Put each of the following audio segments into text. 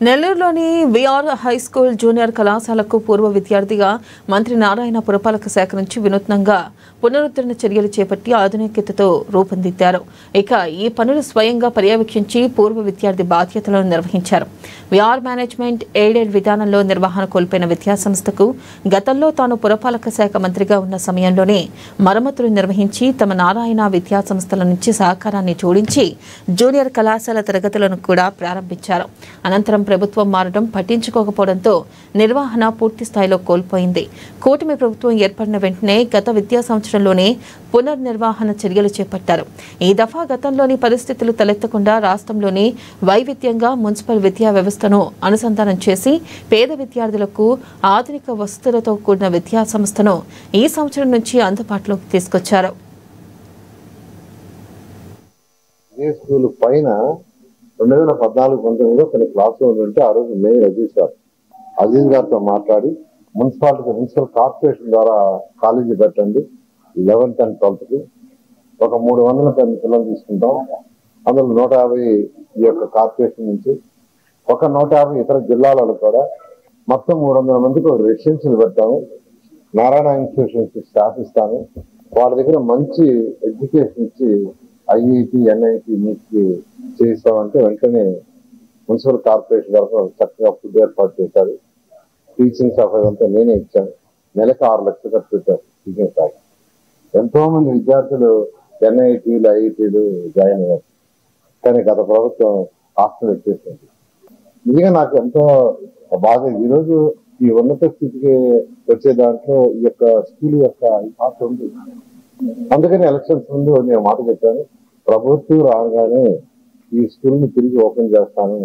నెల్లూరులోని VR high school junior కళాశాలకు పూర్వ విద్యార్థిగా మంత్రి నారాయణ పురపాలక శాఖ నుంచి వినూత్నంగా పునరుద్ధరణ చర్యలు చేపట్టి ఆధునికతతో రూపొందించారు. ఇక ఈ పనులు స్వయంగా పర్యవేక్షించి పూర్వ విద్యార్థి బాధ్యతలను నిర్వహించారు. విఆర్ మేనేజ్మెంట్ ఎయిడెడ్ విధానంలో నిర్వహణ కోల్పోయిన విద్యాసంస్థకు గతంలో తాను పురపాలక శాఖ మంత్రిగా ఉన్న సమయంలోనే మరమ్మతులు నిర్వహించి తమ నారాయణ విద్యాసంస్థల నుంచి సహకారాన్ని జోడించి జూనియర్ కళాశాల తరగతులను కూడా ప్రారంభించారు. అనంతరం ప్రభుత్వం మారడం పట్టించుకోకపోవడంతో నిర్వహణ పూర్తి స్థాయిలో కోల్పోయింది. కూటమి ప్రభుత్వం ఏర్పడిన వెంటనే గత విద్యా సంవత్సరంలోనే పునర్నిర్వహణ చర్యలు చేపట్టారు. ఈ దఫా గతంలోని పరిస్థితులు తలెత్తకుండా రాష్ట్రంలోని వైవిధ్యంగా మున్సిపల్ విద్యా వ్యవస్థను అనుసంధానం చేసి పేద విద్యార్థులకు ఆధునిక వసతులతో కూడిన విద్యా సంస్థను ఈ సంవత్సరం నుంచి అందుబాటులోకి తీసుకొచ్చారు. 2014-19లో కొన్ని క్లాసులు ఉంటే ఆ రోజు మేయర్ అజీజ్ గారితో మాట్లాడి మున్సిపల్ కార్పొరేషన్ ద్వారా కాలేజీ పెట్టండి 11th and 12th కి ఒక 300 పిల్లలు తీసుకుంటాం. అందులో 150 ఈ యొక్క కార్పొరేషన్ నుంచి, ఒక 150 ఇతర జిల్లాలలో కూడా మొత్తం 300 మందికి ఒక రెసిడెన్షియల్ పెడతాము. నారాయణ ఇన్స్టిట్యూషన్స్ స్టాఫ్ ఇస్తాను. వాళ్ళ దగ్గర మంచి ఎడ్యుకేషన్ ఇచ్చి ఐఐటి ఎన్ఐటి మీకు చేయిస్తామంటే వెంటనే మున్సిపల్ కార్పొరేషన్ తరఫున చక్కగా ఫుడ్ ఏర్పాటు చేశారు. టీచింగ్ స్టాఫ్ అదంతా నేనే ఇచ్చాను. నెలకు 6 లక్షలు ఖర్చు పెట్టారు టీచింగ్ స్టాఫ్. ఎంతో మంది విద్యార్థులు ఎన్ఐటీలు ఐఐటీలు జాయిన్ అయ్యారు. కానీ గత ప్రభుత్వం హాస్టల్ వచ్చేసింది. నిజంగా నాకు ఎంతో బాధ. ఈరోజు ఈ ఉన్నత స్థితికి వచ్చే దాంట్లో ఈ యొక్క స్కూల్ యొక్క పాత్ర ఉంది. అందుకని ఎలక్షన్స్ ముందు నేను మాట చెప్పాను, ప్రభుత్వం రాగానే ఈ స్కూల్ ని తిరిగి ఓపెన్ చేస్తాను,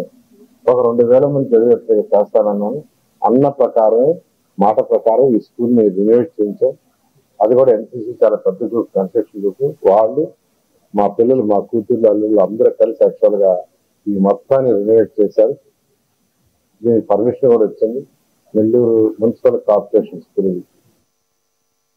ఒక 2000 మంది చదివేట్లుగా చేస్తానన్నాను. అన్న ప్రకారమే మాట ప్రకారం ఈ స్కూల్ ని రినోవేట్ చేయించాం. అది కూడా ఎన్సీసీ చాలా పెద్ద గ్రూప్, కన్స్ట్రక్షన్ గ్రూప్. వాళ్ళు మా పిల్లలు, మా కూతుర్లు, అల్లుళ్ళు అందరూ కలిసి యాక్చువల్ గా ఈ మొత్తాన్ని రినోవేట్ చేశారు. దీనికి పర్మిషన్ కూడా వచ్చింది. Nellore municipal corporation school